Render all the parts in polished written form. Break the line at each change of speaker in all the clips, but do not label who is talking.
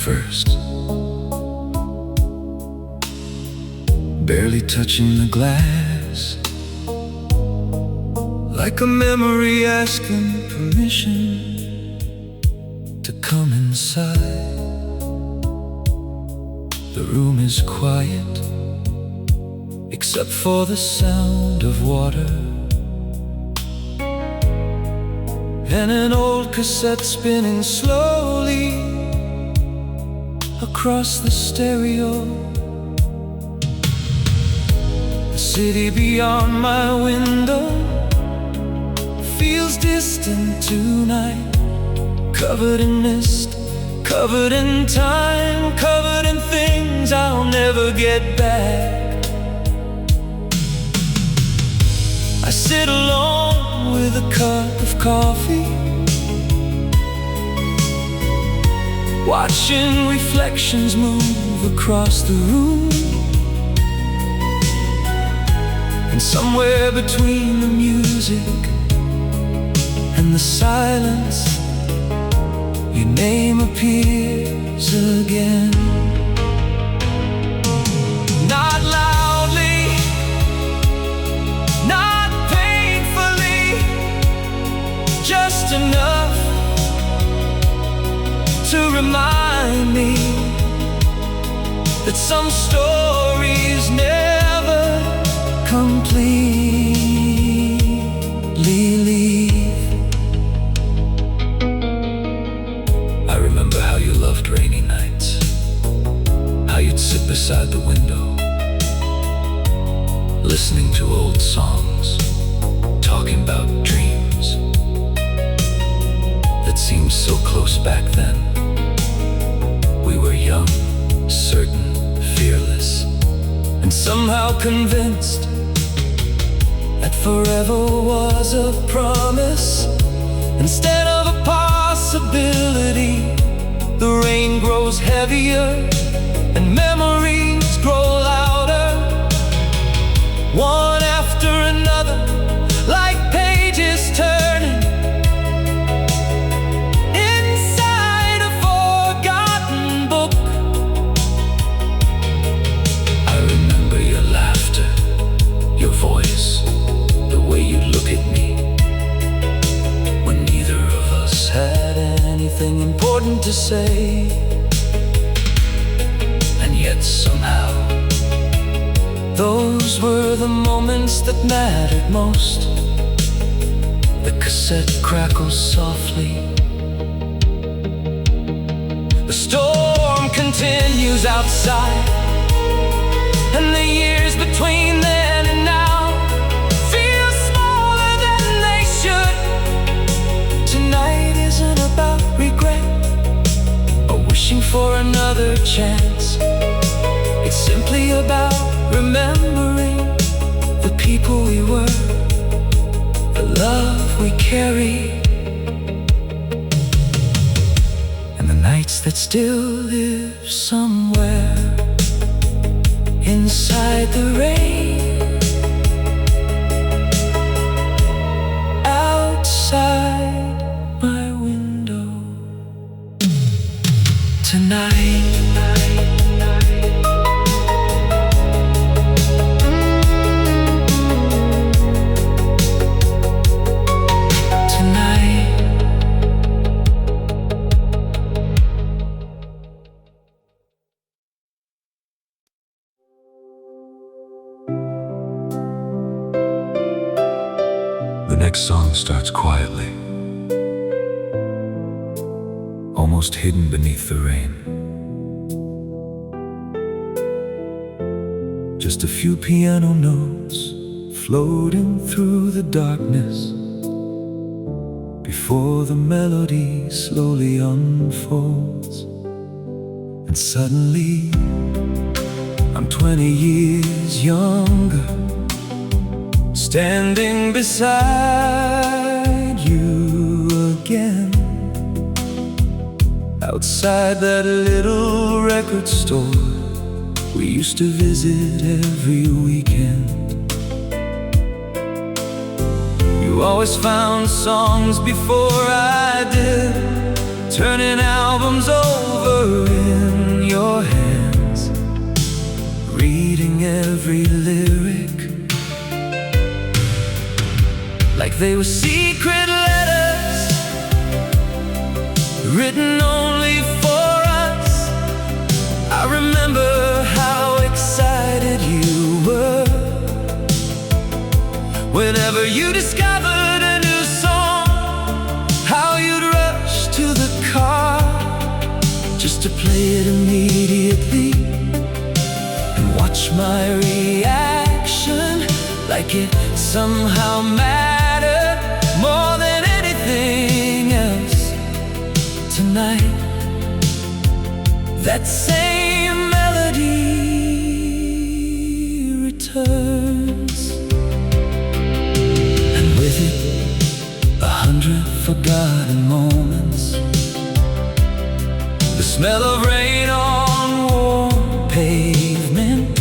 first, barely touching the glass, like a memory asking permission to come inside. The room is quiet, except for the sound of water and an old cassette spinning slowly across the stereo. The city beyond my window feels distant tonight, covered in mist, covered in time, covered in things I'll never get back. I sit alone with a cup of coffee, watching reflections move across the room. And somewhere between the music and the silence, your name appears again. Not loudly, not painfully, just enough to remind me that some stories never completely leave. I remember how you loved rainy nights, how you'd sit beside the window, listening to old songs, talking about dreams that seemed so close back then. We were young, certain, fearless, and somehow convinced that forever was a promise instead of a possibility. The rain grows heavier and memories grow louder, one after another, like pages turning inside a forgotten book. I remember your laughter, your voice, the way you look at me when neither of us had anything important to say. And yet somehow those were the moments that mattered most. The cassette crackles softly, the storm continues outside, and the years between then and now feel smaller than they should. Tonight isn't about regret or wishing for another chance. It's simply about remembering the people we were, the love we carry, and the nights that still live somewhere inside the rain, outside my window tonight. The next song starts quietly, almost hidden beneath the rain. Just a few piano notes floating through the darkness before the melody slowly unfolds. And suddenly I'm 20 years younger, standing beside you again, outside that little record store we used to visit every weekend. You always found songs before I did, turning albums over in every lyric like they were secret letters written only for us. I remember how excited you were whenever you discovered a new song, how you'd rush to the car just to play it immediately and watch my reaction like it somehow mattered more than anything else. Tonight, that same melody returns, and with it 100 forgotten moments, the smell of rain on warm pavement,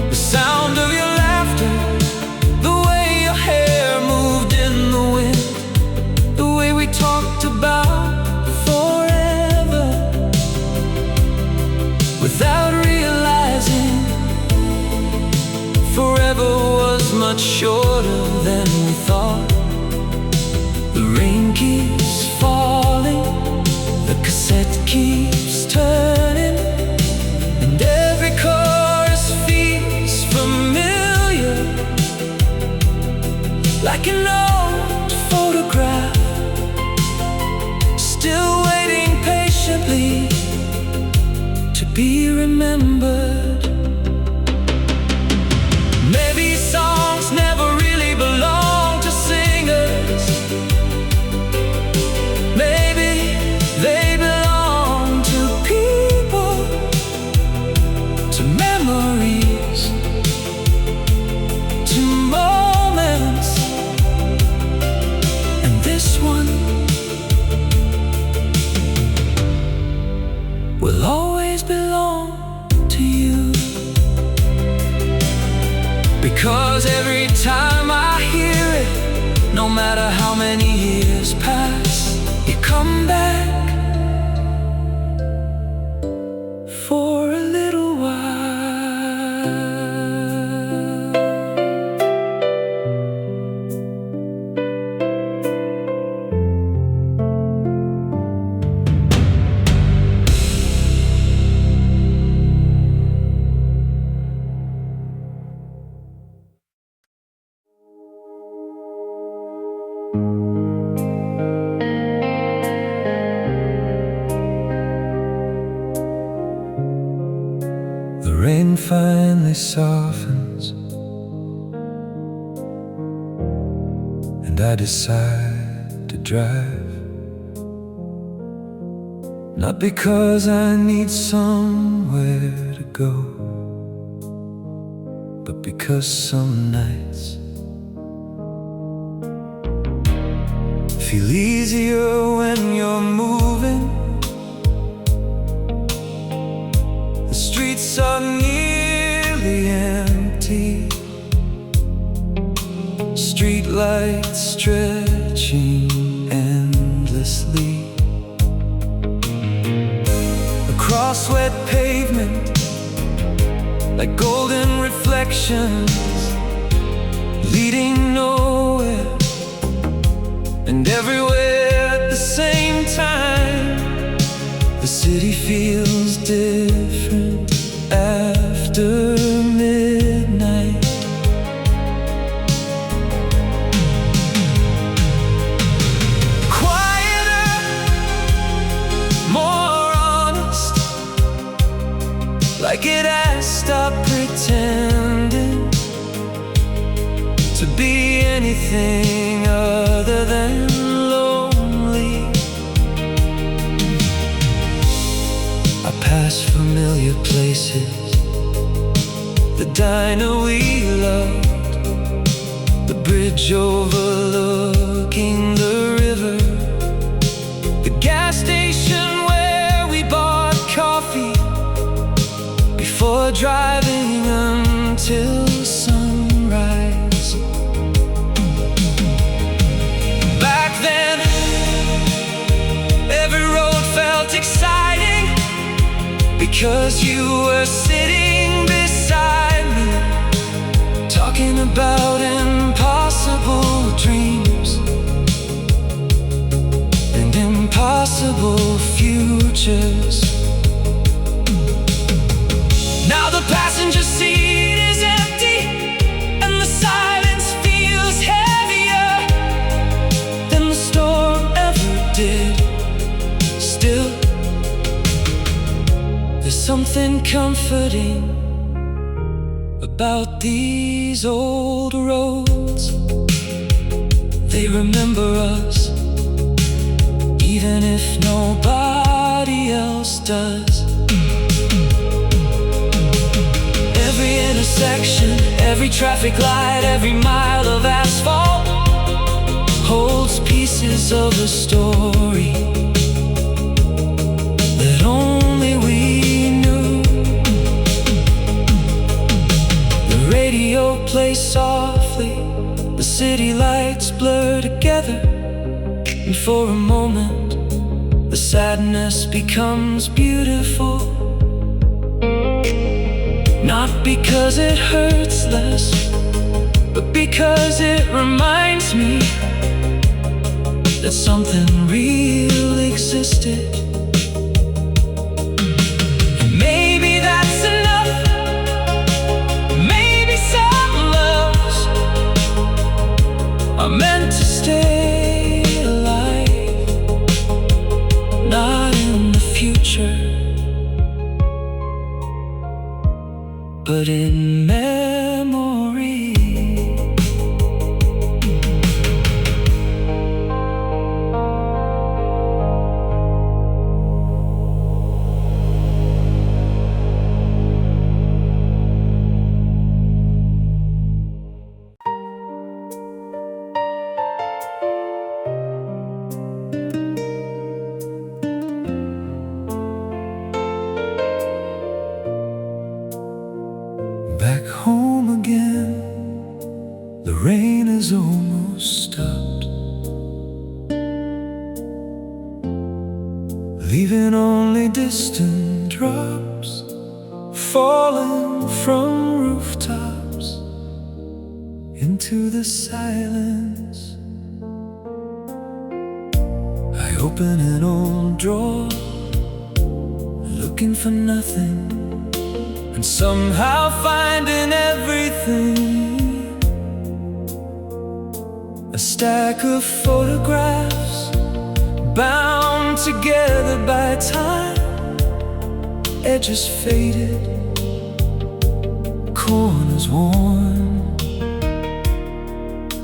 the sound of your laughter, the way your hair moved in the wind, the way we talked about forever without realizing forever was much shorter than we thought. The rain keeps falling, the cassette keeps turning, and every chorus feels familiar, like an old photograph, still waiting patiently to be remembered. Maybe songs never really belong to singers. Maybe they belong to people, to memories, to moments. And this one will always belong to you, because every time I hear it, no matter how many years pass, you come back for a little while. The rain finally softens, and I decide to drive, not because I need somewhere to go, but because some nights feel easier when you're moving. The streets are nearly empty, streetlights stretching endlessly across wet pavement, like golden reflections leading nowhere and everywhere at the same time. The city feels different after midnight. Quieter, more honest, like it has stopped pretending to be anything other than lonely. I pass familiar places, the diner we loved, the bridge overlooking the river, the gas station where we bought coffee before driving until sunrise. Back then, every road felt exciting because you were sitting about impossible dreams and impossible futures. Now the passenger seat is empty and the silence feels heavier than the storm ever did. Still, there's something comforting about these old roads. They remember us, even if nobody else does. Every intersection, every traffic light, every mile of asphalt holds pieces of a story that only we knew. The radio plays softly, the city lights blur together, and for a moment the sadness becomes beautiful. Not because it hurts less, but because it reminds me that something real existed. And maybe that's enough. Maybe some loves are meant to stay alive, not in the future, but in memory. Back home again, the rain has almost stopped, leaving only distant drops falling from rooftops into the silence. I open an old drawer, looking for nothing, and somehow finding everything. A stack of photographs bound together by time, edges faded, corners worn,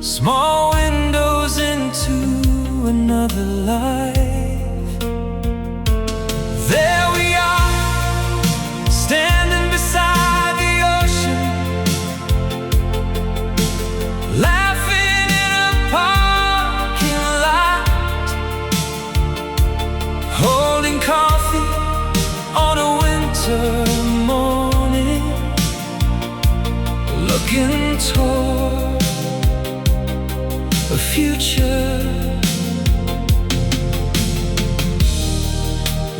small windows into another life. There we are, standing beside the ocean, laughing in a parking lot, holding coffee on a winter morning, looking toward a future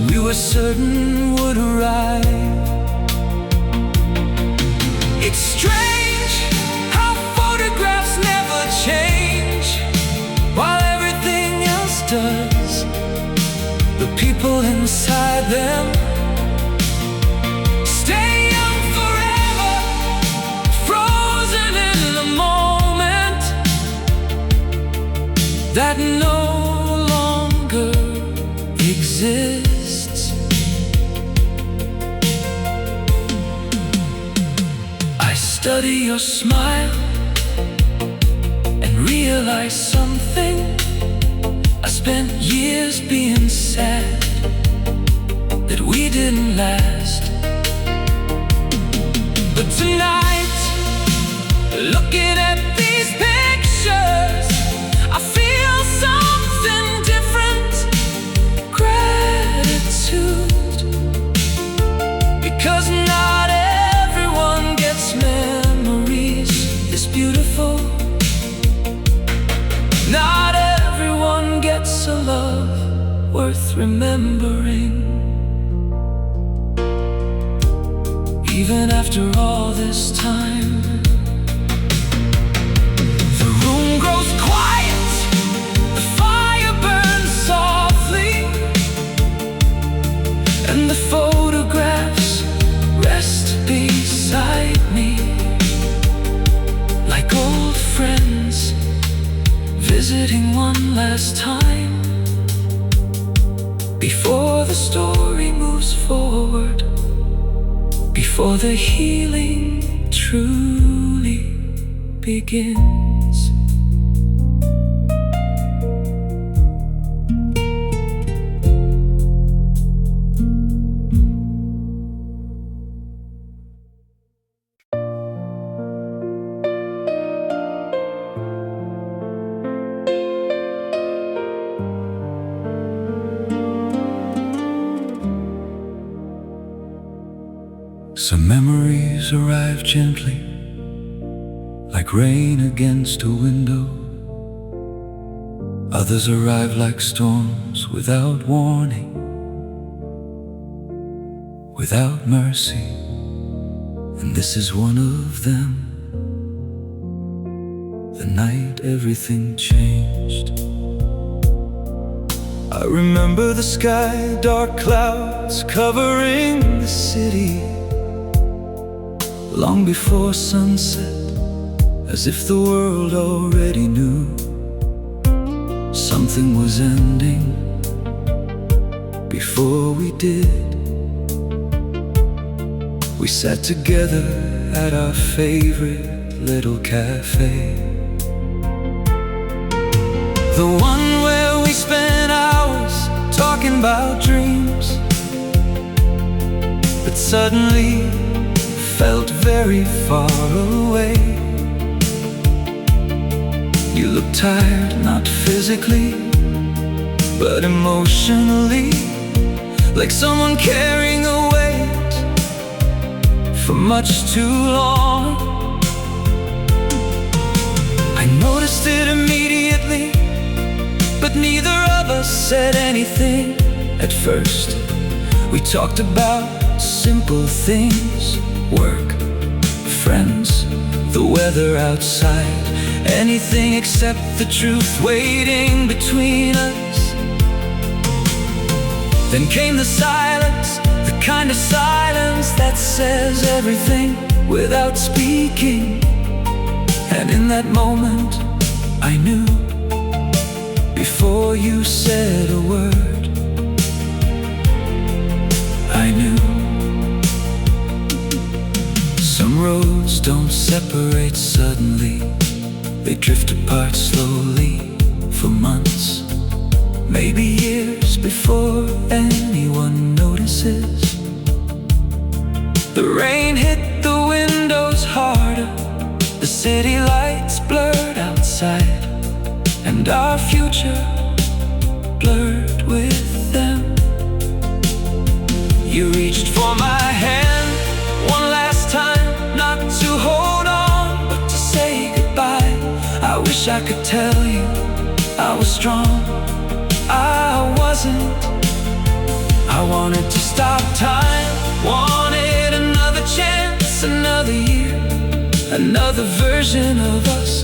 we were certain would arrive. It's strange how photographs never change, while everything else does. The people inside them stay young forever, frozen in the moment that no longer exists. Study your smile and realize something. I spent years being sad that we didn't last, but tonight, looking at these pictures, I feel something different. Gratitude, because not everyone gets memories this beautiful. Not everyone gets a love worth remembering. Even after all this time, goes quiet, the fire burns softly, and the photographs rest beside me, like old friends visiting one last time, before the story moves forward, before the healing truly begins. Some memories arrive gently, like rain against a window. Others arrive like storms without warning, without mercy, and this is one of them. The night everything changed. I remember the sky, dark clouds covering the city, long before sunset, as if the world already knew something was ending before we did. We sat together at our favorite little cafe, the one where we spent hours talking about dreams, but suddenly felt very far away. You look tired, not physically, but emotionally, like someone carrying a weight for much too long. I noticed it immediately, but neither of us said anything at first. We talked about simple things, work, friends, the weather outside, anything except the truth waiting between us. Then came the silence, the kind of silence that says everything without speaking. And in that moment, I knew, before you said a word, I knew. Some roads don't separate suddenly, they drift apart slowly for months, maybe years, before anyone notices. The rain hit the windows harder, the city lights blurred outside, and our future blurred with them. You reached for my hand one last time, not to hold on, but to say goodbye. I wish I could tell you I was strong. I wasn't. I wanted to stop time, wanted another chance, another year, another version of us.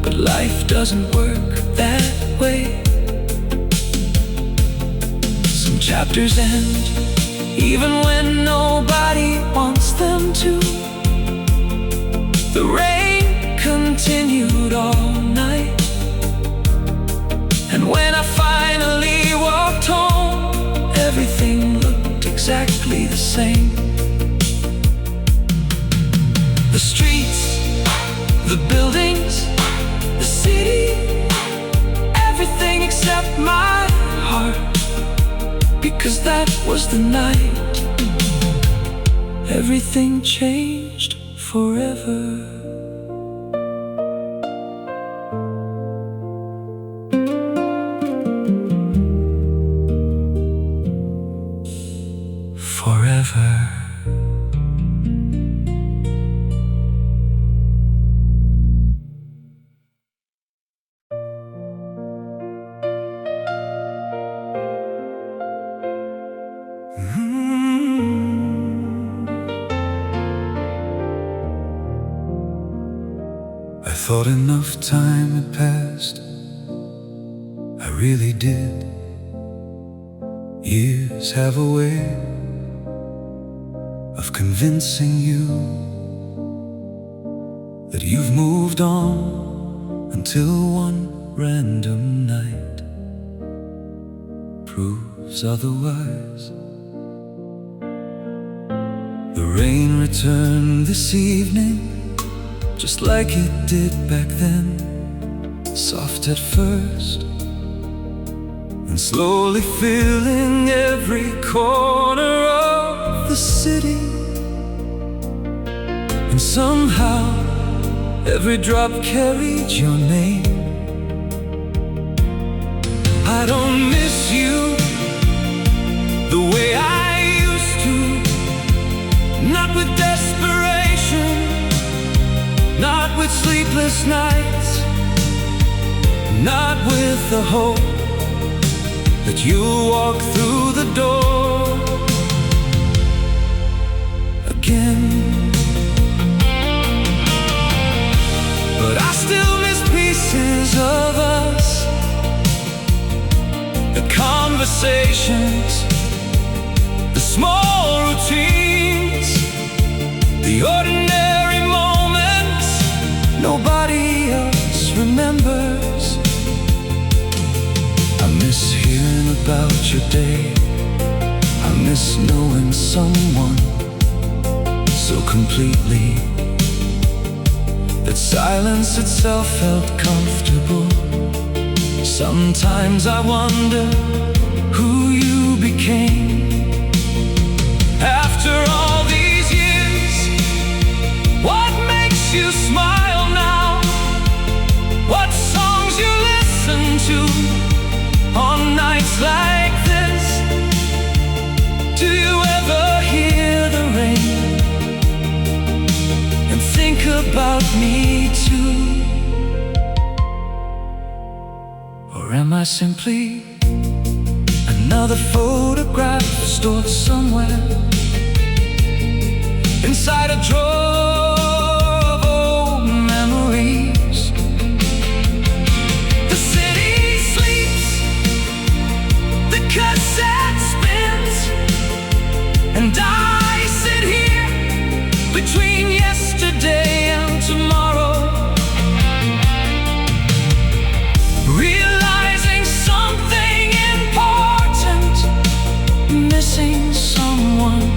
But life doesn't work that way. Some chapters end even when nobody wants them to. The rain continued all night, and when I finally walked home, everything looked exactly the same. The streets, the buildings, the city, everything except my heart, because that was the night everything changed forever. Forever. thought enough time had passed, I really did. Years have a way of convincing you that you've moved on, until one random night proves otherwise. The rain returned this evening, just like it did back then, soft at first, and slowly filling every corner of the city. And somehow every drop carried your name. I don't miss you the way I used to, not with desperation, not with sleepless nights, not with the hope that you'll walk through the door again. But I still miss pieces of us, the conversations, the small routines, the ordinary moments nobody else remembers. I miss hearing about your day, I miss knowing someone so completely that silence itself felt comfortable. Sometimes I wonder who you became. After all these years, what makes you smile now? What songs you listen to on nights like this? Do you ever hear the rain and think about me too? Or am I simply another photograph stored somewhere inside a drawer of old memories? The city sleeps, the cassette spins, and I sit here between yesterday and tomorrow, realizing something important, missing someone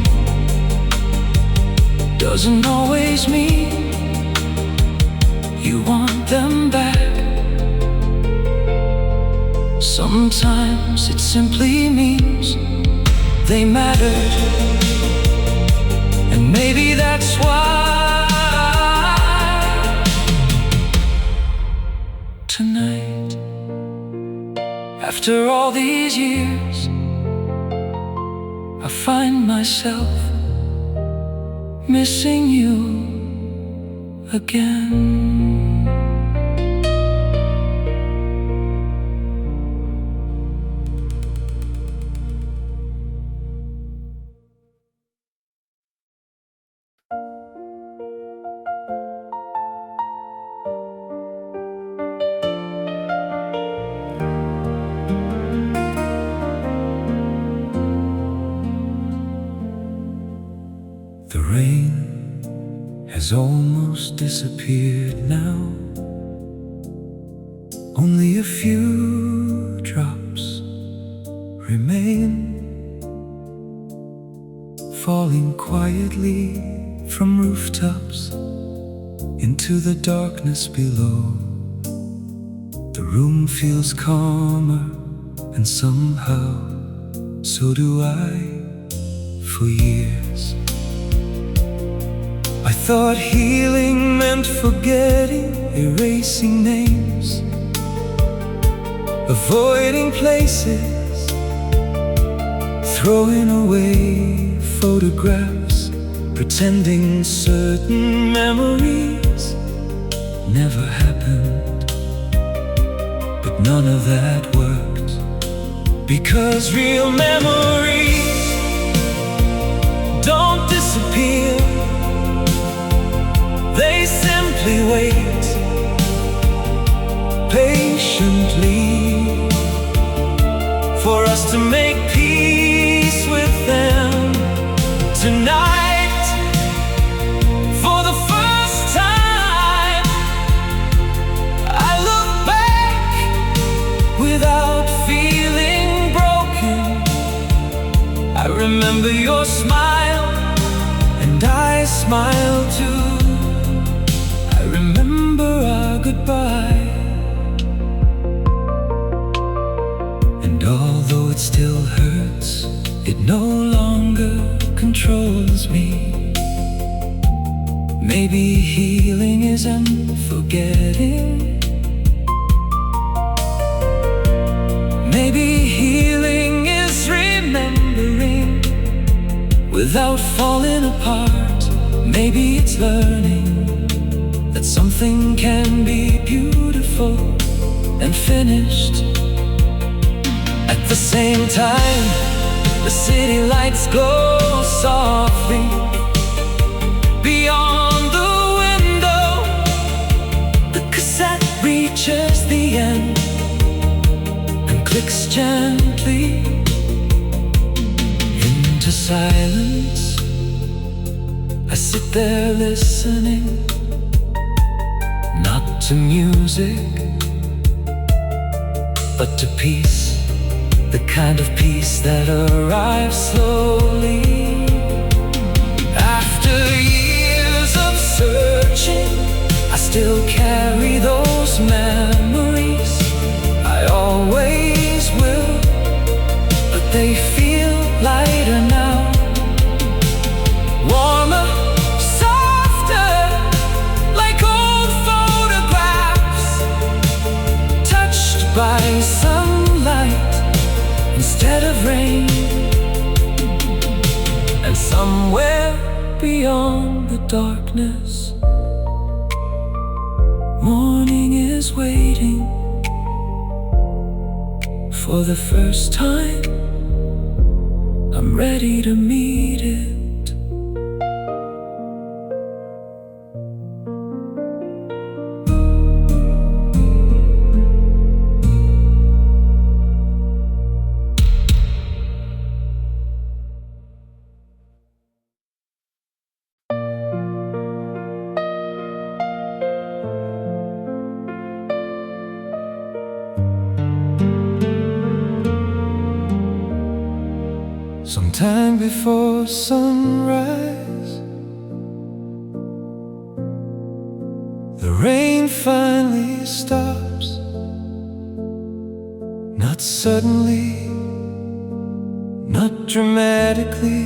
doesn't always mean you want them back. Sometimes it simply means they mattered, and maybe that's why tonight, after all these years, I find myself missing you again. The rain has almost disappeared now. Only a few drops remain, falling quietly from rooftops into the darkness below. The room feels calmer, and somehow so do I. For years I thought healing meant forgetting, erasing names, avoiding places, throwing away photographs, pretending certain memories never happened. But none of that worked, because real memories don't disappear. They simply wait for us to make peace with them. Tonight, for the first time, I look back without feeling broken. I remember your smile, and I smile too. I remember our goodbye, and although it still hurts, it no longer controls me. Maybe healing isn't forgetting. Maybe healing is remembering without falling apart. Maybe it's learning that something can be beautiful and finished at the same time. The city lights glow softly beyond the window. The cassette reaches the end and clicks gently into silence. I sit there listening, not to music, but to peace. The kind of peace that arrives slowly. After years of searching, I still carry those memories. I always will, but they feel lighter now. Warmer, softer, like old photographs, touched by sunlight instead of rain. And somewhere beyond the darkness, morning is waiting. For the first time, I'm ready to meet it. Sometime before sunrise, the rain finally stops. Not suddenly, not dramatically,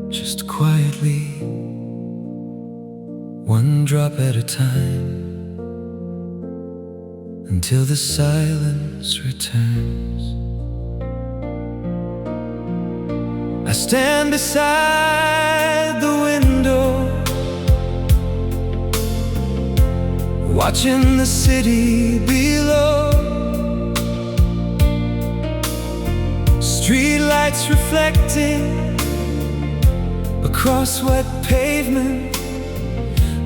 just quietly, one drop at a time, until the silence returns. I stand beside the window, watching the city below. Street lights reflecting across wet pavement,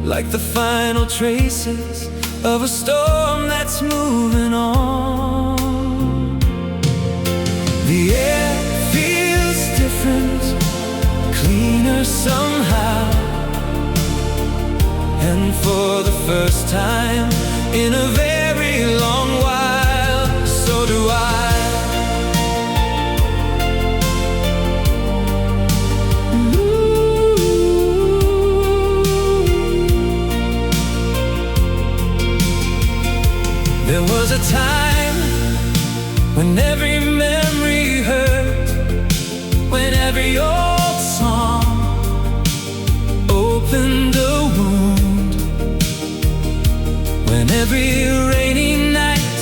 like the final traces of a storm that's moving on. The air feels different, cleaner somehow. And for the first time in a very long while, so do I. There was a time when every memory hurt, when every old song opened a wound, when every rainy night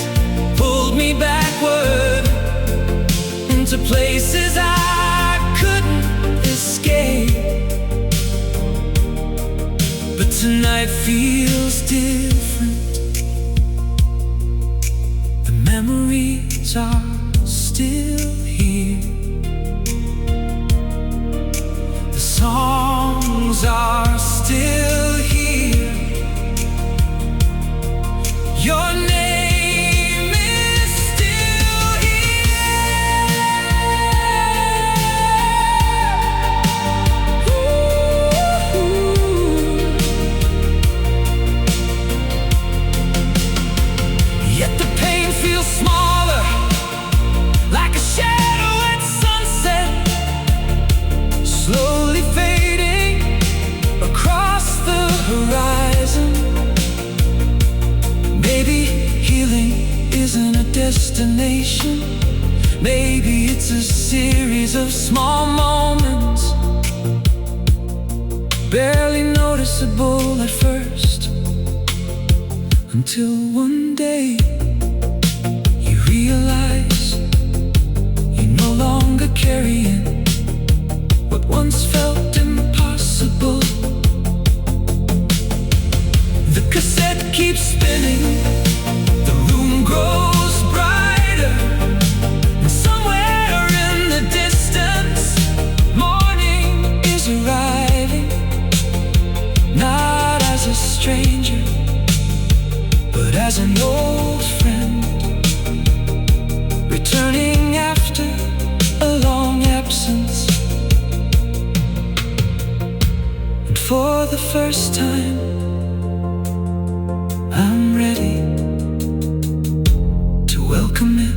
pulled me backward into places I couldn't escape. But tonight feels different. The memories are still here. The songs are still here. Your name is still here. destination. Maybe it's a series of small moments, barely noticeable at first, until one day you realize you're no longer carrying what once felt impossible. The cassette keeps spinning, the room grows brighter, and somewhere in the distance, morning is arriving. Not as a stranger, but as an old friend, returning after a long absence. And for the first time, I'm ready to welcome it.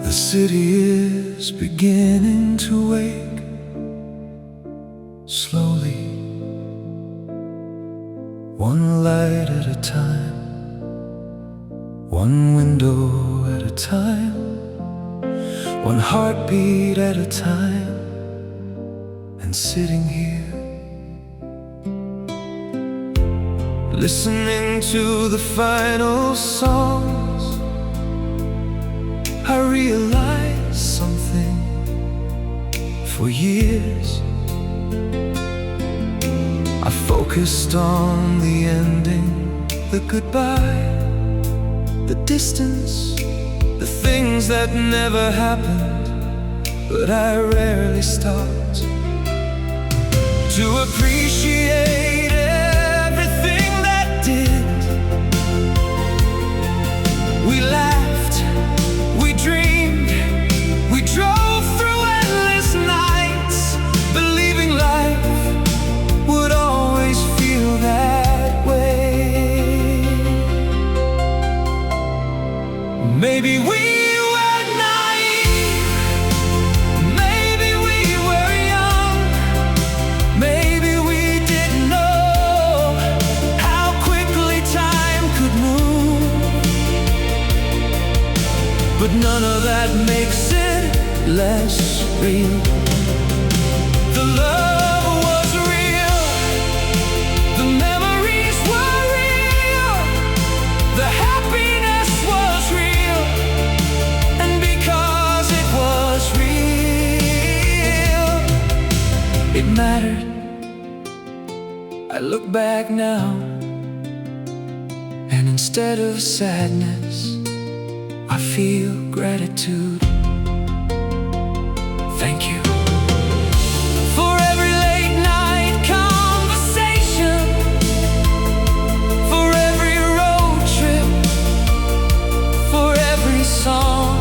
The city is beginning to wake slowly, one light at a time, one window at a time, one heartbeat at a time. And sitting here, listening to the final songs, I realized something. For years I focused on the ending, the goodbye, the distance, the things that never happened. But I rarely stopped to appreciate everything that did. We laughed, we dreamed, we drove through endless nights, believing life would always feel that way. Maybe we were naive, maybe we were young, maybe we didn't know how quickly time could move. But none of that makes it less real. The love was real, the memories were real, the happiness was real. And because it was real, it mattered. I look back now, and instead of sadness, I feel gratitude. Thank you for every late night conversation, for every road trip, for every song,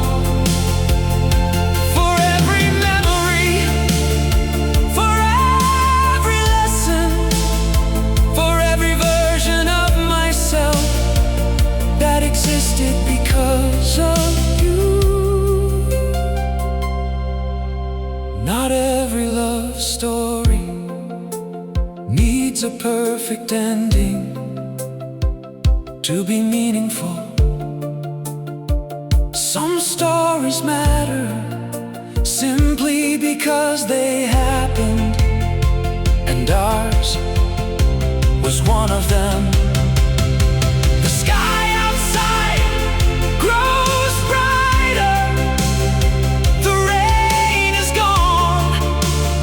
for every memory, for every lesson, for every version of myself that existed because of you. Not every love story needs a perfect ending to be meaningful. Some stories matter simply because they happened, and ours was one of them. The sky outside grows brighter, the rain is gone,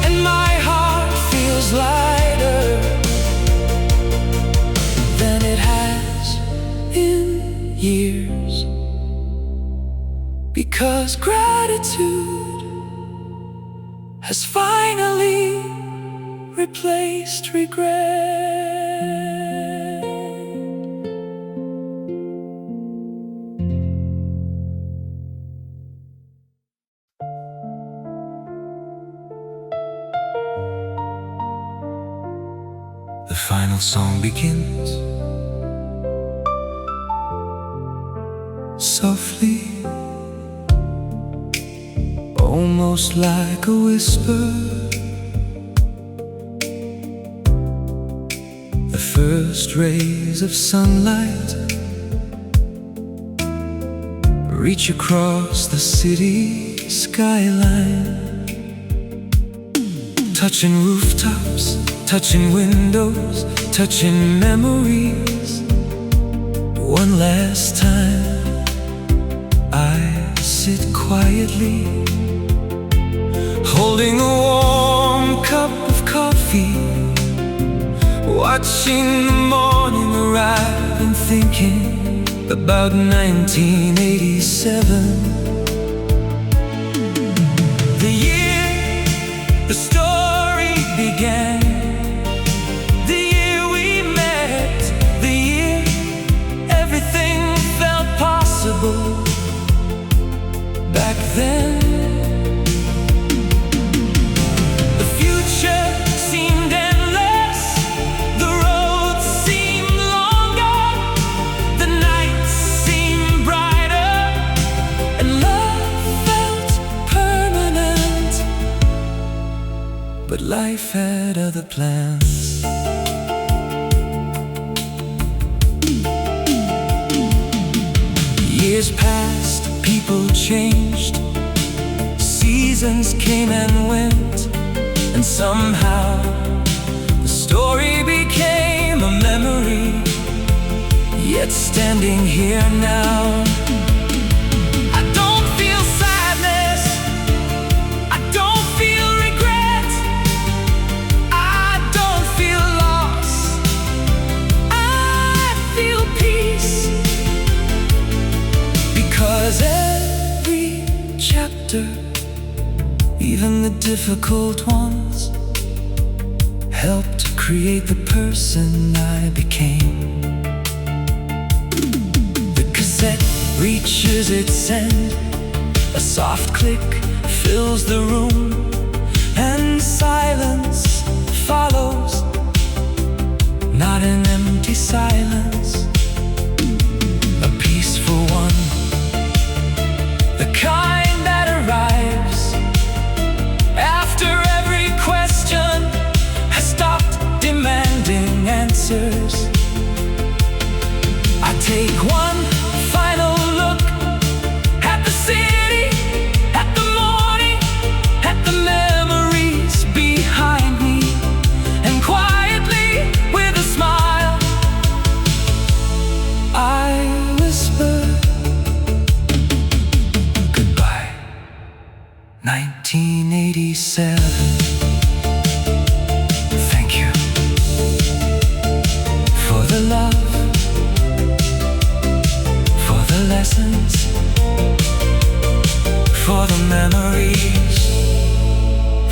and my heart feels lighter than it has in years, because gratitude has finally replaced regret. final song begins. Softly, almost like a whisper, the first rays of sunlight reach across the city skyline, touching rooftops, touching windows, touching memories. One last time I sit quietly, holding a warm cup of coffee, watching the morning arrive and thinking about 1987. The year the story began, the year we met, the year everything felt possible back then. The future seemed endless, the road seemed longer, the nights seemed brighter, and love felt permanent. But life had other plans. Years passed, people changed, seasons came and went, and somehow the story became a memory. Yet standing here now, I don't feel sadness, I don't feel regret, I don't feel loss, I feel peace. Because every chapter, even the difficult ones, helped to create the person I became. The cassette reaches its end, a soft click fills the room, and silence follows, not an empty silence, a peaceful one, the kind that arrives after every question has stopped demanding answers. I take one final look at the city, at the morning, at the memories behind me, and quietly, with a smile, I whisper, goodbye, 1987. Thank you for the love, for the lessons, for the memories,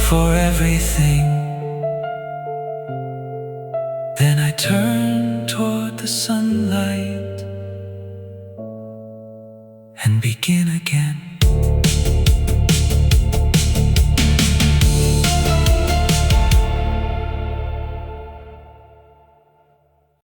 for everything. Then I turn toward the sunlight and begin again.